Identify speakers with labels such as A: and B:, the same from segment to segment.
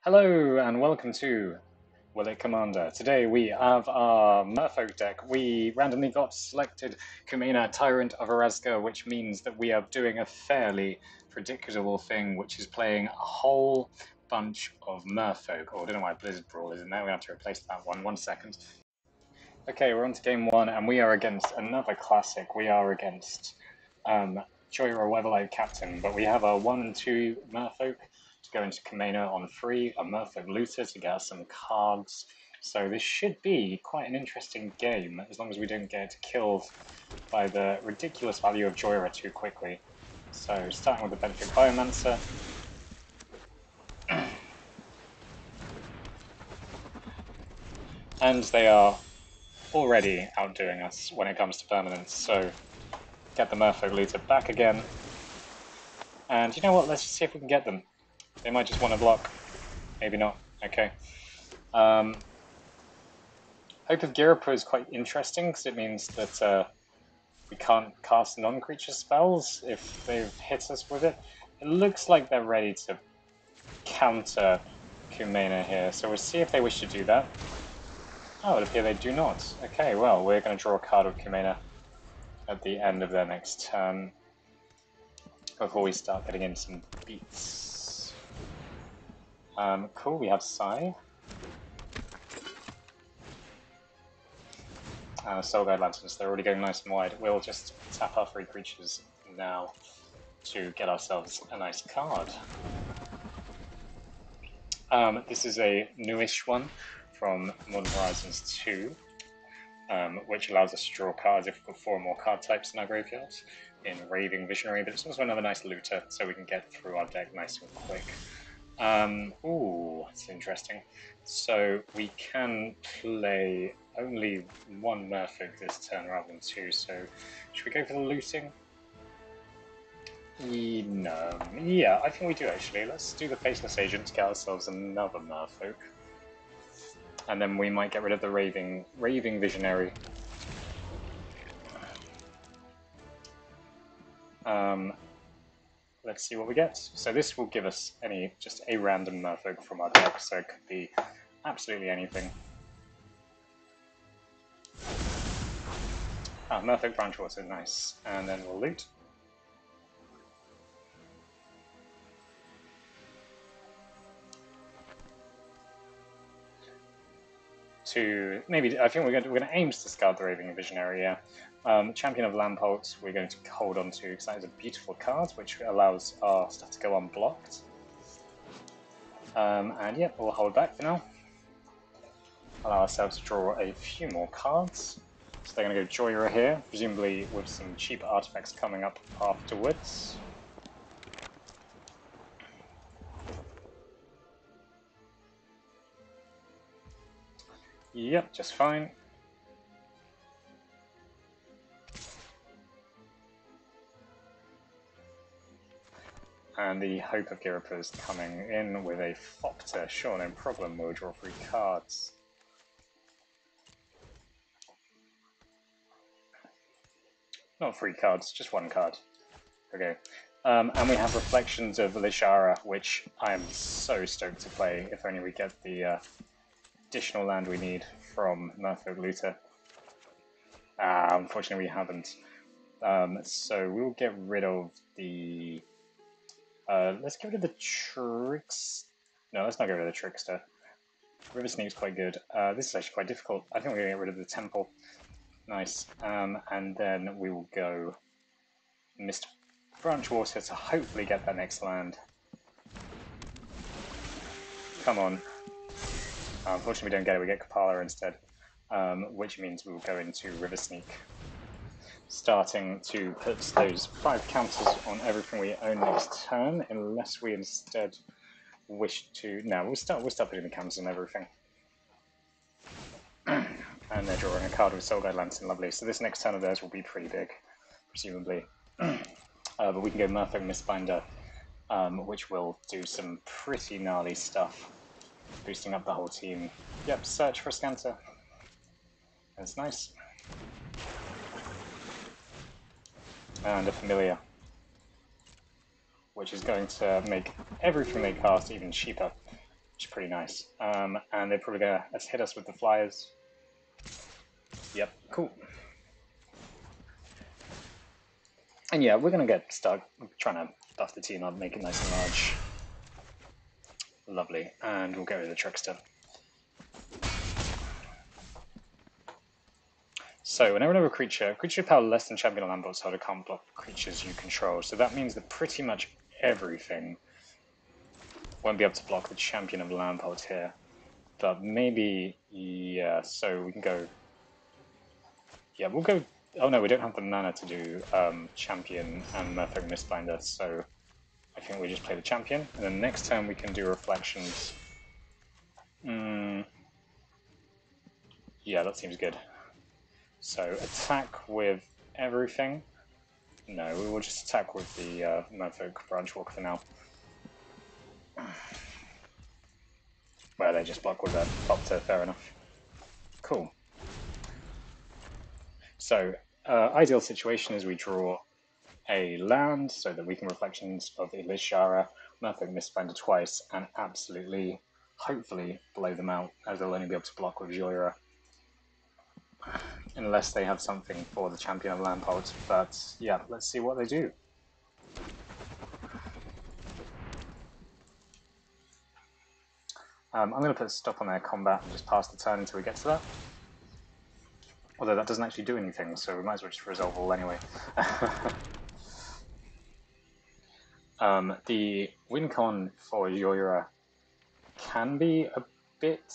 A: Hello and welcome to WIC Commander. Today we have our Merfolk deck. We randomly got selected Kumena, Tyrant of Orazca, which means that we are doing a fairly predictable thing, which is playing a whole bunch of Merfolk. Oh, I don't know why Blizzard Brawl is in there. We have to replace that one. 1 second. Okay, we're on to game one, and we are against another classic. We are against Joyra Weatherlight Captain, but we have a 1 and 2 Merfolk to go into Kumena on free, a Merfolk Looter to get us some cards. So this should be quite an interesting game, as long as we don't get killed by the ridiculous value of Joyra too quickly. So starting with the Benefit Biomancer. And they are already outdoing us when it comes to permanence, so get the Merfolk Looter back again. And you know what, let's just see if we can get them. They might just want to block. Maybe not. Okay. Hope of Girapur is quite interesting, because it means that we can't cast non-creature spells if they've hit us with it. It looks like they're ready to counter Kumena here, so we'll see if they wish to do that. Oh, it appears they do not. Okay, well, we're going to draw a card with Kumena at the end of their next turn before we start getting in some beats. Cool, we have Sai. Soul Guide Lanterns, they're already going nice and wide. We'll just tap our 3 creatures now to get ourselves a nice card. This is a newish one from Modern Horizons 2, which allows us to draw cards if we've got 4 or more card types in our graveyards in Raving Visionary, but it's also another nice looter, so we can get through our deck nice and quick. Ooh, that's interesting. So we can play only 1 Merfolk this turn rather than 2, so should we go for the looting? No. Yeah, I think we do actually. Let's do the Faceless Agent to get ourselves another Merfolk. And then we might get rid of the Raving Visionary. Let's see what we get. So this will give us just a random Merfolk from our deck, so it could be absolutely anything. Merfolk Branchwater, nice. And then we'll loot. I think we're going to aim to discard the Raving Visionary, yeah. Champion of Lampholt, we're going to hold on to because that is a beautiful card, which allows our stuff to go unblocked. And yeah, we'll hold back for now. Allow ourselves to draw a few more cards. So they're going to go Joyra here, presumably with some cheaper artifacts coming up afterwards. Yep, just fine. And the Hope of Girapur is coming in with a Fopter. Sure, no problem, we'll draw 3 cards. Not 3 cards, just 1 card. Okay. And we have Reflections of Lishara, which I am so stoked to play, if only we get the additional land we need from Merfolk Looter. Unfortunately we haven't. So we'll get rid of the... let's get rid of the Trickster. No, let's not get rid of the Trickster. River Sneak's quite good. This is actually quite difficult. I think we're going to get rid of the Temple. Nice. And then we will go Mist Branchwater to hopefully get that next land. Come on. Unfortunately we don't get it, we get Kapala instead. Which means we will go into River Sneak. Starting to put those 5 counters on everything we own next turn, unless we instead wish to... No, we'll start putting the counters on everything. And they're drawing a card with Soul Guide Lantern, lovely. So this next turn of theirs will be pretty big, presumably. But we can go Merfolk Mistbinder, which will do some pretty gnarly stuff, boosting up the whole team. Yep, search for a Scanter. That's nice. And a Familiar, which is going to make everything they cast even cheaper. which is pretty nice. And they're probably going to hit us with the flyers. Yep, cool. And yeah, we're going to get stuck trying to buff the team up, make it nice and large. Lovely. And we'll get rid of the Trickster. So whenever another creature power less than champion or land box holder can't block creatures you control. So that means that pretty much everything won't be able to block the champion of Lampard here. But maybe, yeah, so we can go... Yeah, we'll go... Oh no, we don't have the mana to do champion and Merfolk Mistbinder, so I think we just play the champion. And then next turn we can do reflections. Yeah, that seems good. So attack with everything. No, we will just attack with the Merfolk Branchwalk for now. Well, they just block with that Opter, fair enough. Cool. So, ideal situation is we draw a land so that we can Reflections of Ilishara, Merfolk Mistbinder twice, and absolutely, hopefully, blow them out, as they'll only be able to block with Joyra. Unless they have something for the Champion of Lampard. But yeah, let's see what they do. I'm going to put a stop on their combat and just pass the turn until we get to that. Although that doesn't actually do anything, so we might as well just resolve all anyway. The win con for Joyra can be a bit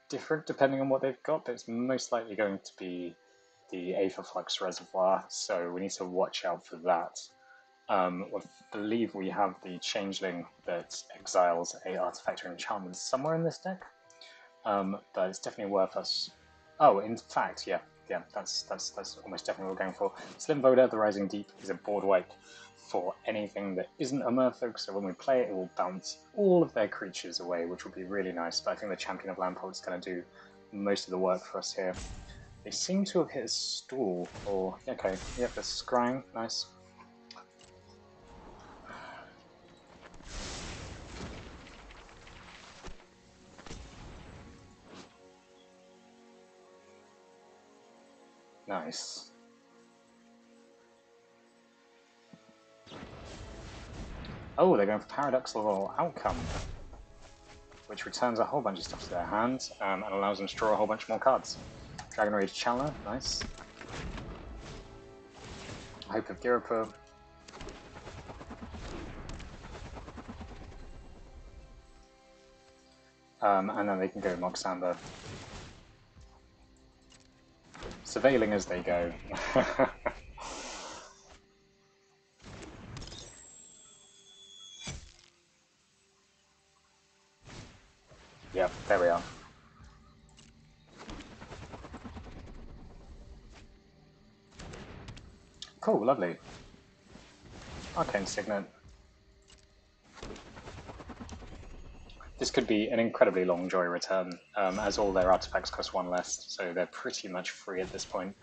A: different depending on what they've got, but it's most likely going to be the Aether Flux Reservoir, so we need to watch out for that. I believe we have the Changeling that exiles a artifact or enchantment somewhere in this deck, but it's definitely worth us. Oh, in fact, yeah, that's almost definitely what we're going for. Slim Voda, the Rising Deep, is a board wipe for anything that isn't a Merfolk, so when we play it, it will bounce all of their creatures away, which will be really nice, but I think the Champion of Lampard is going to do most of the work for us here. They seem to have hit a stall, or, okay, yep, they're scrying, nice. Nice. Oh, they're going for Paradoxical Outcome, which returns a whole bunch of stuff to their hand and allows them to draw a whole bunch more cards. Dragon Rage Challenger, nice. Hope of Girapur. And then they can go Moxamba. Surveilling as they go. Yep, there we are. Cool, lovely. Arcane Signet. This could be an incredibly long Joy return, as all their artifacts cost one less, so they're pretty much free at this point.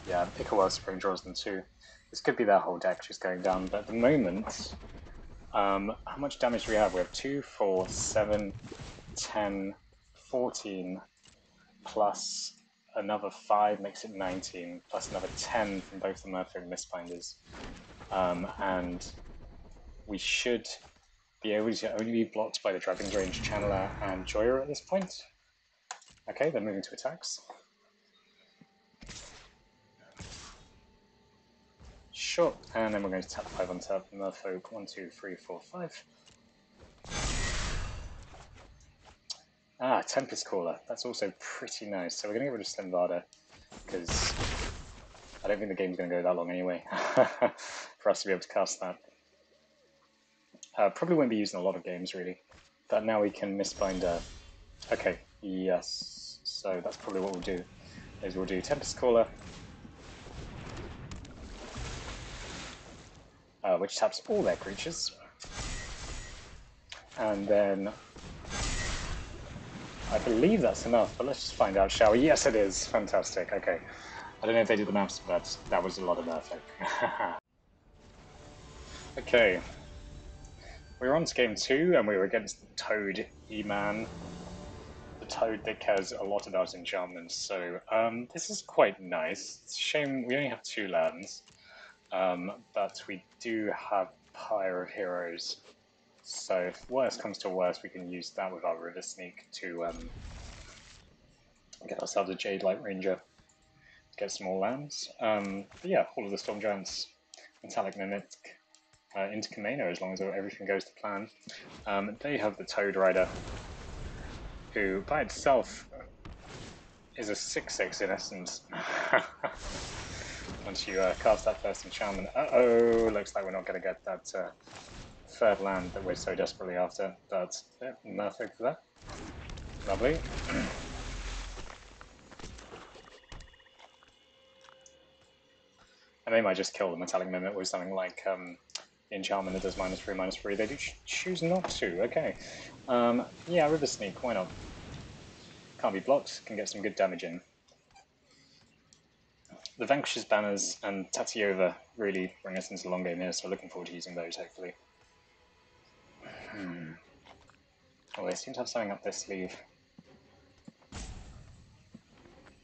A: Yeah, Pick a Wild Spring draws them too. This could be their whole deck just going down, but at the moment, how much damage do we have? We have 2, 4, 7, 10, 14, plus another 5 makes it 19, plus another 10 from both the Merfolk Mistbinders. And we should be able to only be blocked by the Dragon's Range Channeler and Joyra at this point. Okay, they're moving to attacks. Sure, and then we're going to tap 5 on top. Merfolk, 1, 2, 3, 4, 5. Ah, Tempest Caller. That's also pretty nice. So we're going to get rid of Slimvada, because I don't think the game's going to go that long anyway for us to be able to cast that. Probably won't be used in a lot of games, really. But now we can Mistbinder. Okay, yes. So that's probably what we'll do. Is we'll do Tempest Caller, which taps all their creatures. And then I believe that's enough, but let's just find out, shall we? Yes, it is. Fantastic. Okay. I don't know if they did the maths, but that was a lot of Merfolk. Okay. We were on to game 2 and we were against the Toad E-Man. The Toad that cares a lot about enchantments, so this is quite nice. It's a shame we only have 2 lands, but we do have Pyre of Heroes. So if worst comes to worst, we can use that with our River Sneak to get ourselves a Jade Light Ranger, get some more lands. But yeah, all of the Storm Giants, Metallic Mimic, into Kumena as long as everything goes to plan. They have the Toad Rider, who by itself is a 6/6 in essence. Once you cast that first enchantment, looks like we're not going to get that third land that we're so desperately after. But yeah, Merfolk for that. Lovely. And they might just kill the Metallic Mimic with something like enchantment that does -3/-3. They do choose not to. Okay. Yeah, River Sneak. Why not? Can't be blocked. Can get some good damage in. The Vanquish's Banners and Tatiova really bring us into the long game here, so looking forward to using those, hopefully. Oh, they seem to have something up their sleeve.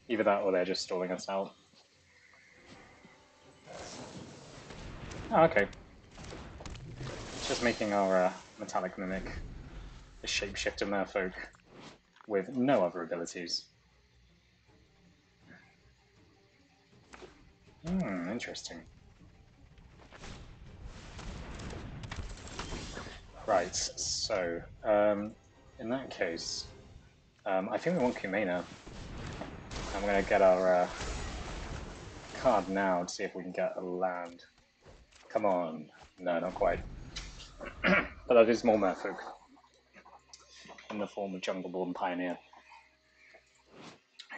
A: Either that or they're just stalling us out. Oh, okay. Just making our Metallic Mimic a Shapeshifter Merfolk with no other abilities. Interesting. Right, so, in that case, I think we want Kumena. I'm going to get our card now to see if we can get a land. Come on. No, not quite. But that is more Merfolk in the form of Jungleborn Pioneer,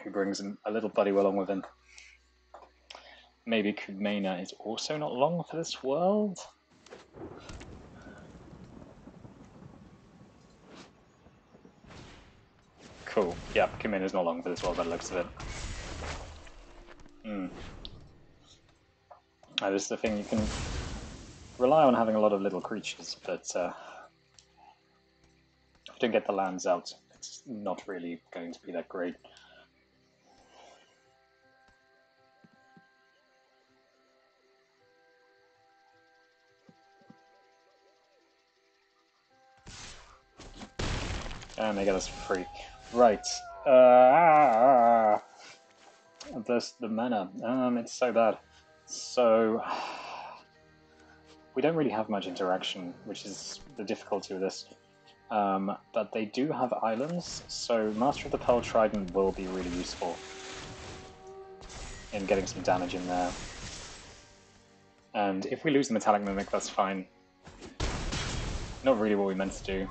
A: who brings a little buddy along with him. Maybe Kumena is also not long for this world? Cool. Yeah, Kumena's not long for this world by the looks of it. This is the thing, you can rely on having a lot of little creatures, but if you don't get the lands out, it's not really going to be that great. And they get us for free. Right. There's the mana. It's so bad. So we don't really have much interaction, which is the difficulty with this. But they do have islands, so Master of the Pearl Trident will be really useful in getting some damage in there. And if we lose the Metallic Mimic, that's fine. Not really what we meant to do.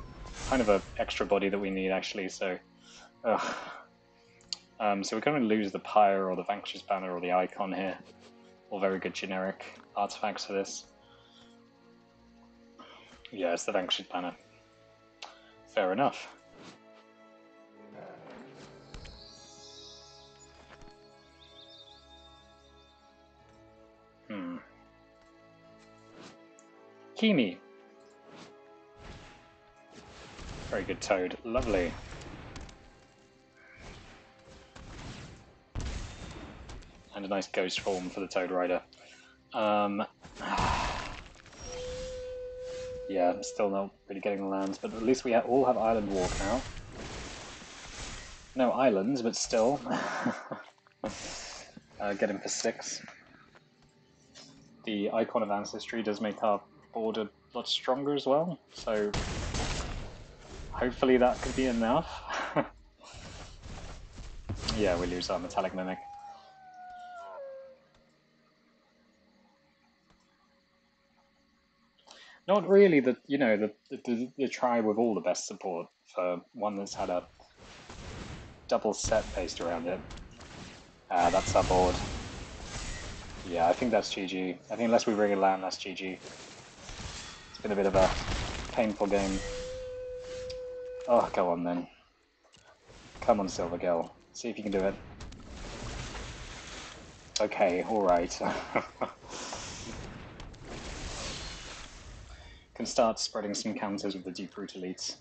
A: Kind of an extra body that we need, actually, so... so we're going to lose the Pyre, or the Vanquish's Banner, or the Icon here. All very good generic artifacts for this. Yeah, it's the Vanquish's Banner. Fair enough. Kimi. Very good Toad. Lovely. And a nice ghost form for the Toad Rider. Yeah, I'm still not really getting the lands, but at least we all have Island Walk now. No islands, but still. Get him for 6. The Icon of Ancestry does make our board a lot stronger as well, so hopefully that could be enough. Yeah, we lose our Metallic Mimic. Not really the the tribe with all the best support for one that's had a double set based around it. That's our board. Yeah, I think that's GG. I think unless we bring a land, that's GG. It's been a bit of a painful game. Oh, go on then. Come on, Silver Girl. See if you can do it. Okay, alright. Can start spreading some counters with the Deep Root Elites.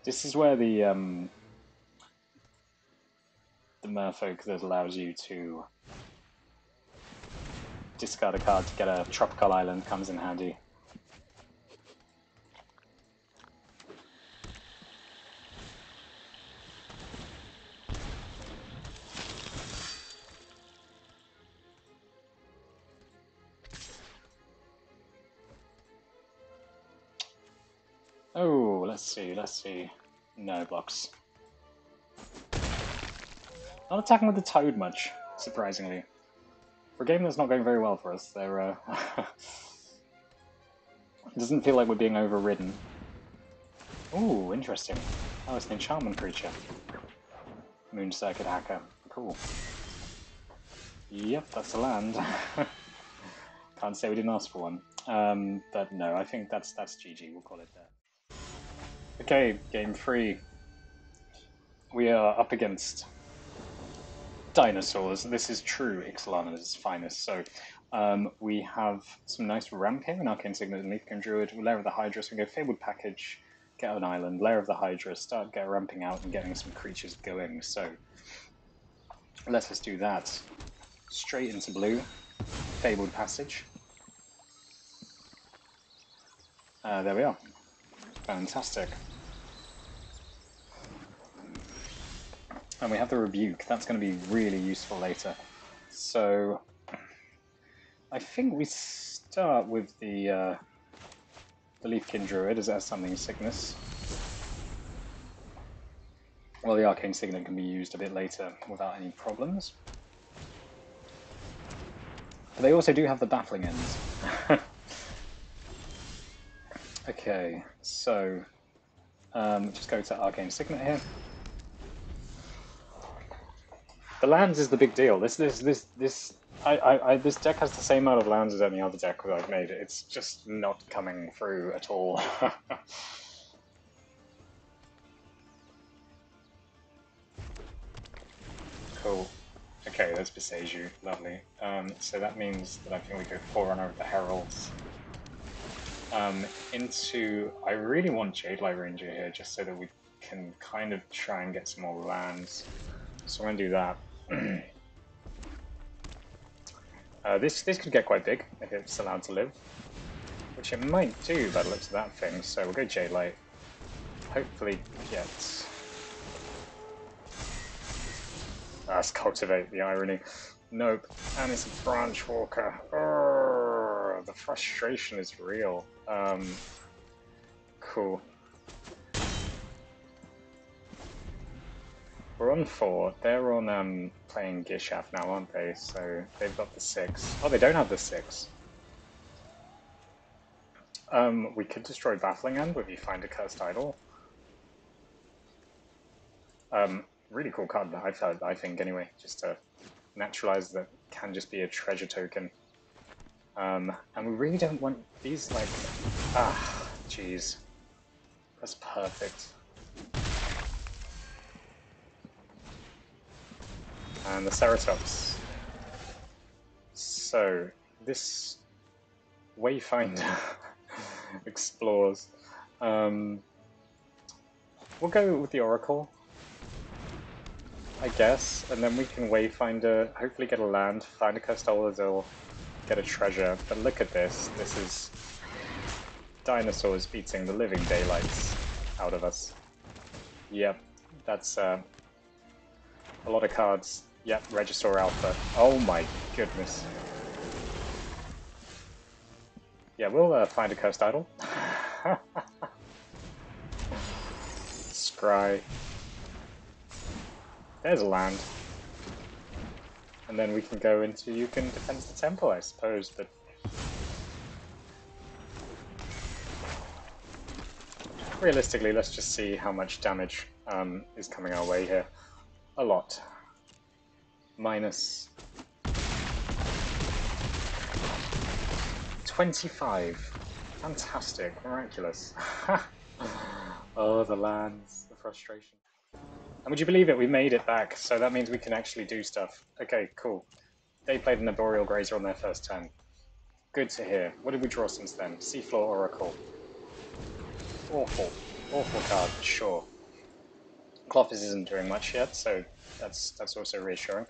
A: This is where the Merfolk that allows you to discard a card to get a tropical island comes in handy. Oh, let's see. No blocks. Not attacking with the Toad much, surprisingly. For a game that's not going very well for us, they're it doesn't feel like we're being overridden. Ooh, interesting. Oh, it's an enchantment creature. Moon Circuit Hacker. Cool. Yep, that's a land. Can't say we didn't ask for one. But no, I think that's GG, we'll call it there. Okay, game 3. We are up against dinosaurs. This is true Ixalan at its finest. So we have some nice ramp here, an Arcane Signet and Leafkin Druid, Lair of the Hydra, so we go Fabled Package, get an island, Lair of the Hydra, start ramping out and getting some creatures going. So let us do that. Straight into blue, Fabled Passage. There we are. Fantastic. And we have the Rebuke. That's going to be really useful later. So I think we start with the Leafkin Druid, as it has Summoning Sickness. Well, the Arcane Signet can be used a bit later without any problems. But they also do have the Baffling End. Okay, so just go to Arcane Signet here. The lands is the big deal. This deck has the same amount of lands as any other deck that I've made. It's just not coming through at all. Cool. Okay, there's Beseju. Lovely. So that means that I think we go Forerunner with the Heralds. I really want Jadelight Ranger here, just so that we can kind of try and get some more lands. So I'm going to do that. This could get quite big if it's allowed to live, which it might do by the looks of that thing. So we'll go Jadelight. Hopefully get. Let's cultivate the irony. Nope, and it's a Branch Walker. Urgh, the frustration is real. Cool. We're on 4. They're on playing Gishaf now, aren't they? So they've got the 6. Oh, they don't have the 6. We could destroy Baffling End if you find a Cursed Idol. Really cool card, I think, anyway, just to naturalize that can just be a treasure token. And we really don't want these, like... Ah, jeez. That's perfect. And the Ceratops. So, this Wayfinder explores. We'll go with the Oracle, I guess, and then we can Wayfinder, hopefully get a land, find a Cursed Idol, get a treasure. But look at this. This is dinosaurs beating the living daylights out of us. Yep, that's a lot of cards. Yep, Regisaur Alpha. Oh my goodness. Yeah, we'll find a Cursed Idol. Scry. There's a land. And then we can go into you can defend the temple, I suppose, but... Realistically, let's just see how much damage is coming our way here. A lot. Minus 25. Fantastic. Miraculous. Oh, the lands. The frustration. And would you believe it? We made it back, so that means we can actually do stuff. Okay, cool. They played an Arboreal Grazer on their first turn. Good to hear. What did we draw since then? Seafloor Oracle. Awful. Awful card, sure. Clothis isn't doing much yet, so that's also reassuring.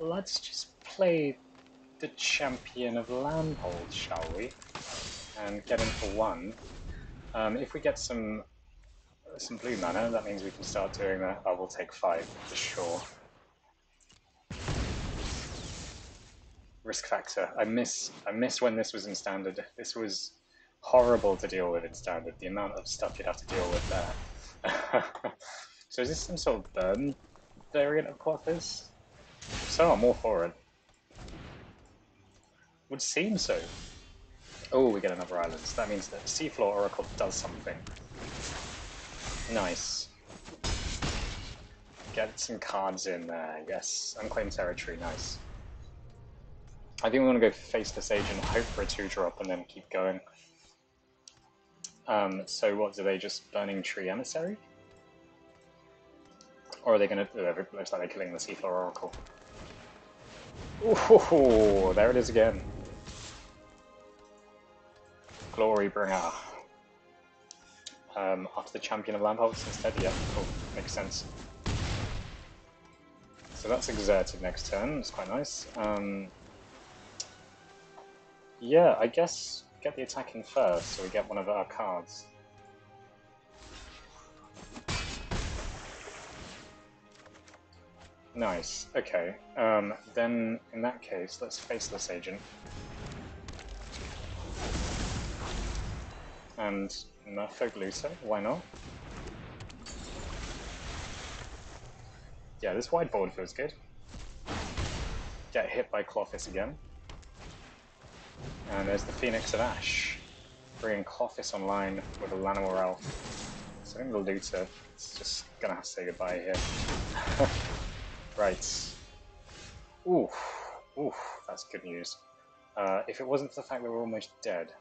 A: Let's just play the Champion of Landhold, shall we? And get in for 1. If we get some blue mana, that means we can start doing that. I will take 5 for sure. Risk factor. I miss when this was in standard. This was horrible to deal with in standard. The amount of stuff you'd have to deal with there. So is this some sort of burn variant of Clothis? So I'm all for it. Would seem so. Oh, we get another island. So that means that Seafloor Oracle does something. Nice. Get some cards in there, yes. Unclaimed territory, nice. I think we want to go Faceless Agent, hope for a 2-drop, and then keep going. So what, do they just Burning Tree Emissary? Or are they going to... it looks like they're killing the Seafloor Oracle. Ooh, there it is again. Glorybringer. After the Champion of Lampholds instead? Yeah, cool. Makes sense. So that's exerted next turn, it's quite nice. Yeah, I guess get the attack in first, so we get one of our cards. Nice, okay. Then, in that case, let's Faceless Agent. And Merfolk Looter, why not? Yeah, this whiteboard feels good. Get hit by Clothis again. And there's the Phoenix of Ash. Bringing Clothis online with a Llanowar Elf. So I think the Looter is just gonna have to say goodbye here. Right. Oof. Oof, that's good news. If it wasn't for the fact that we're almost dead.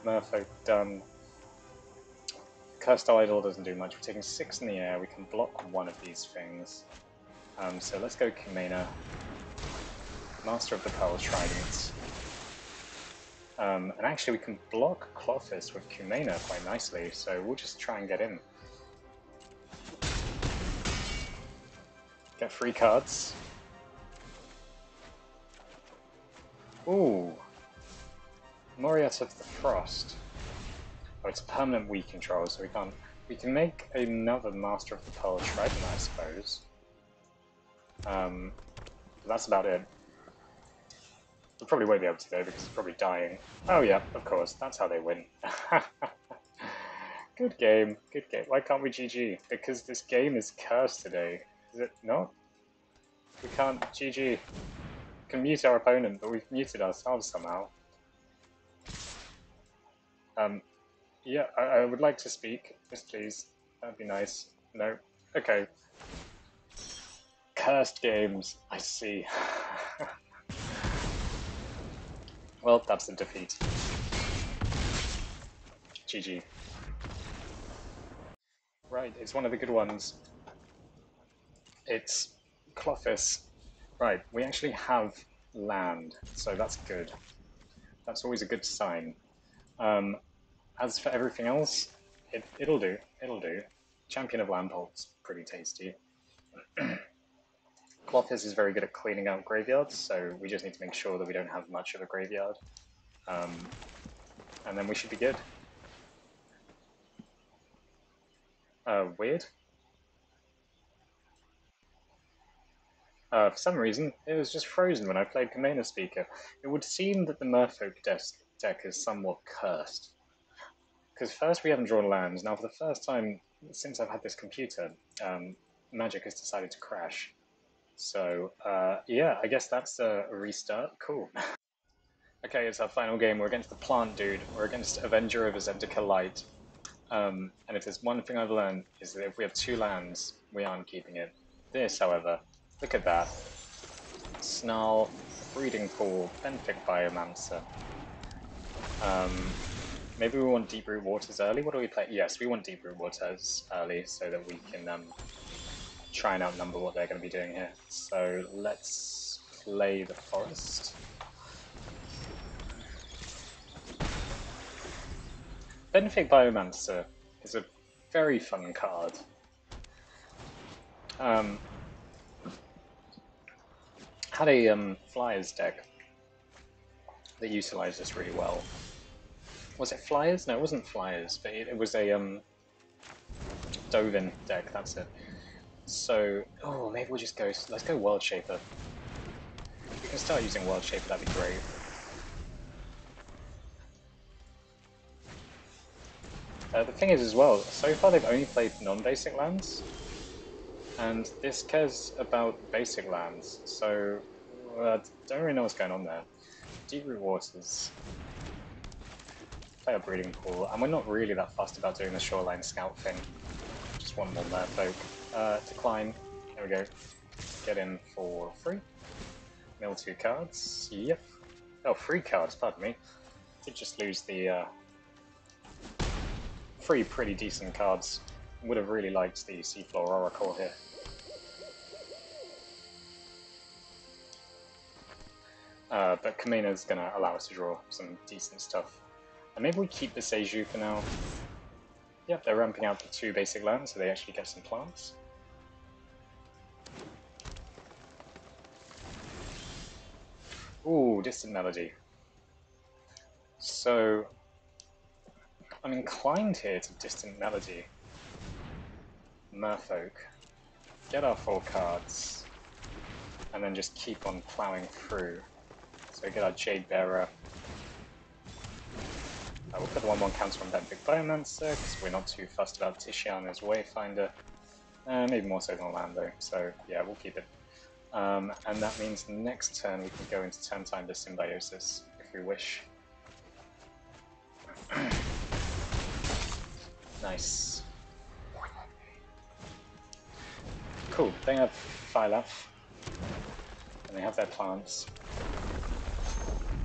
A: Merfolk done. Cursed Idol doesn't do much. We're taking 6 in the air. We can block one of these things. So let's go Kumena. Master of the Pearl Trident. And actually we can block Clothis with Kumena quite nicely, so we'll just try and get in. Get 3 cards. Ooh. Moriat of the Frost. Oh, it's a permanent WIC control, so we can't... We can make another Master of the Pearl Trident, I suppose. But that's about it. We probably won't be able to though, because it's probably dying. Oh yeah, of course, that's how they win. Good game, good game. Why can't we GG? Because this game is cursed today. Is it not? We can't GG. We can mute our opponent, but we've muted ourselves somehow. Yeah, I would like to speak. Yes, please. That'd be nice. No? Okay. Cursed games. I see. Well, that's a defeat. GG. Right, it's one of the good ones. It's Clothis. Right, we actually have land, so that's good. That's always a good sign. As for everything else, it'll do. It'll do. Champion of Lampholt's pretty tasty. Clothis is very good at cleaning out graveyards, so we just need to make sure that we don't have much of a graveyard. And then we should be good. Weird. For some reason, it was just frozen when I played Kumena Speaker. It would seem that the Merfolk deck is somewhat cursed. Because first we haven't drawn lands, now for the first time since I've had this computer, Magic has decided to crash. So, yeah, I guess that's a restart. Cool. Okay, it's our final game. We're against the Plant Dude. We're against Avenger of Azentical Light. And if there's one thing I've learned, is that if we have 2 lands, we aren't keeping it. This, however, look at that. Snarl, Breeding Pool, Benthic Biomancer. Maybe we want Deep Root Waters early? What do we play? Yes, we want Deep Root Waters early so that we can try and outnumber what they're going to be doing here. So let's play the forest. Benefic Biomancer is a very fun card. Had a Flyers deck that utilized this really well. Was it Flyers? No, it wasn't Flyers, but it was a Dovin deck, that's it. So, oh, maybe we'll just go, let's go World Shaper. If we can start using World Shaper, that'd be great. The thing is as well, so far they've only played non-basic lands, and this cares about basic lands, so don't really know what's going on there. Deep Root Waters, play a Breeding Pool, and we're not really that fussed about doing the Shoreline Scout thing. Just one more Merfolk. Decline, there we go. Get in for free. Mill 2 cards, yep. Oh, 3 cards, pardon me. Did just lose the 3 pretty decent cards. Would have really liked the Seafloor Oracle here. But Kumena's going to allow us to draw some decent stuff. And maybe we keep the Seiju for now. Yep, they're ramping out the 2 basic lands, so they actually get some plants. Ooh, Distant Melody. So, I'm inclined here to Distant Melody. Merfolk. Get our 4 cards. And then just keep on ploughing through. So we get our Jade Bearer. We'll put the 1/1 counter on Benefic Biomancer, because we're not too fussed about Tishiana's Wayfinder. Maybe more so than Orlando, so yeah, we'll keep it. And that means next turn we can go into turn time to Symbiosis, if we wish. Nice. Cool, they have Phylath, and they have their plants.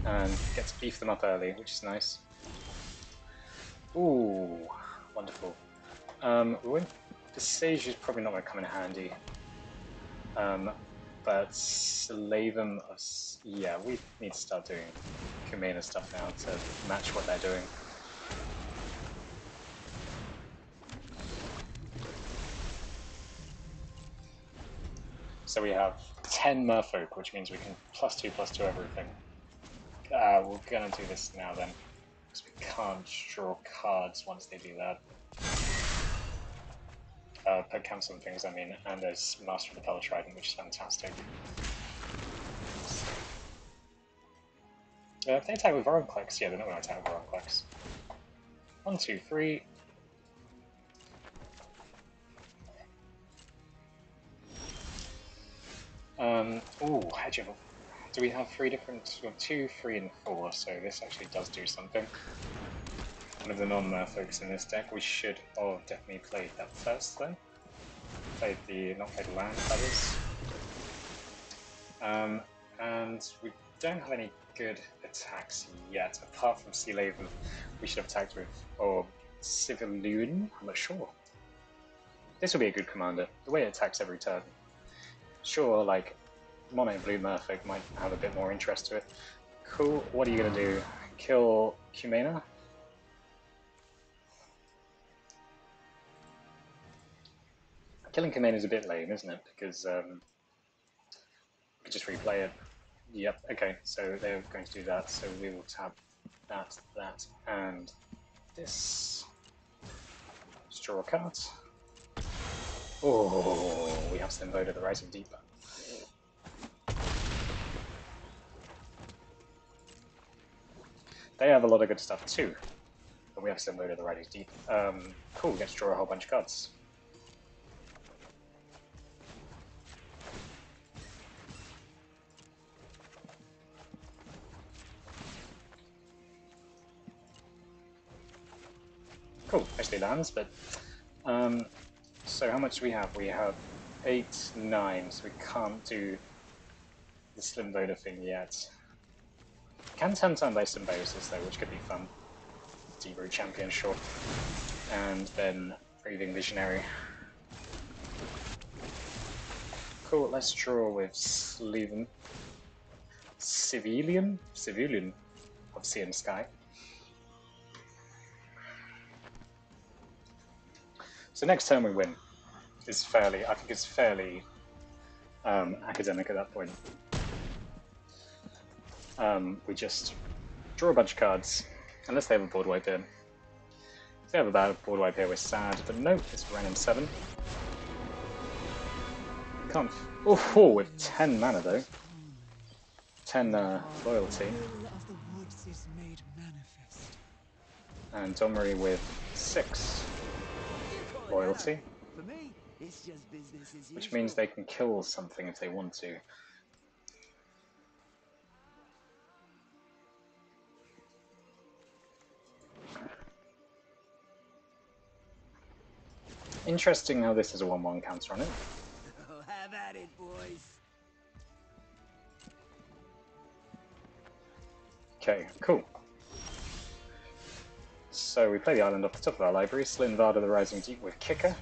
A: And get to beef them up early, which is nice. Ooh, wonderful. The Sage is probably not going to come in handy. But Slavum, yeah, we need to start doing Kumena stuff now to match what they're doing. So we have 10 Merfolk, which means we can +2/+2 everything. We're going to do this now then, because we can't draw cards once they do that. Put cancel and things, I mean, and there's Master of the Pellet Trident, which is fantastic. If they attack with Voronclex, yeah, they're not going to attack with Voronclex. 1, 2, 3. Ooh, Hedge of... Do we have 3 different... We have 2, 3, and 4, so this actually does do something. One of the non-Merfolks in this deck, we should have definitely played that first, though. Not played the land, that is. And we don't have any good attacks yet, apart from Sea Laven. We should have attacked with, or Civiloon, I'm not sure. This will be a good commander, the way it attacks every turn. Sure, like, Mono Blue Merfolk might have a bit more interest to it. Cool, what are you going to do? Kill Kumena? Killing Kumena is a bit lame, isn't it? Because we could just replay it. Yep, okay, so they're going to do that, so we will tap that, and this. Just draw a card. Oh, we have Slimvoda, the Rising Deep. They have a lot of good stuff too, but we have Slimvoda, the Rising Deep. Cool, we get to draw a whole bunch of cards. Cool, actually lands, but so how much do we have? We have 8, 9, so we can't do the Slimvoda thing yet. Can turn time by Symbiosis though, which could be fun. Deep Root Champion, sure. And then Breathing Visionary. Cool, let's draw with Sleven. Civilian of Sea and Sky. So next turn we win is fairly, I think it's fairly academic at that point. We just draw a bunch of cards, unless they have a board wipe here. If they have a bad board wipe here, we're sad, but no, it's random 7. Can't. Oh, with 10 mana though. 10 loyalty. And Domri with 6 loyalty. Which means they can kill something if they want to. Interesting how this is a 1/1 counter on it.
B: Oh, have at it, boys.
A: Okay, cool. So we play the island off the top of our library, Slinvada the Rising Deep with Kicker.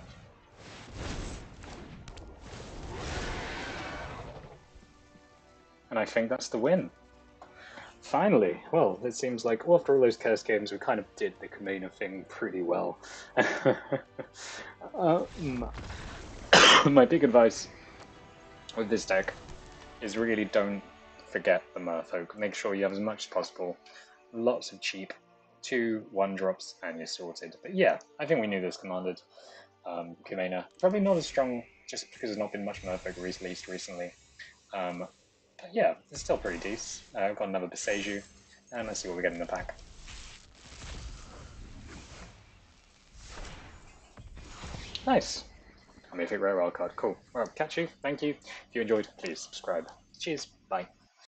A: And I think that's the win. Finally! Well, it seems like after all those Curse games, we kind of did the Kumena thing pretty well. My big advice with this deck is really don't forget the Merfolk. Make sure you have as much as possible. Lots of cheap 2/1 drops and you're sorted. But yeah, I think we knew this commanded Kumena. Probably not as strong just because there's not been much Merfolk released recently. But yeah, it's still pretty decent. I've got another Beseju, and let's see what we get in the pack. Nice. I'm a rare wild card. Cool. Well, catch you. Thank you. If you enjoyed, please subscribe. Cheers. Bye.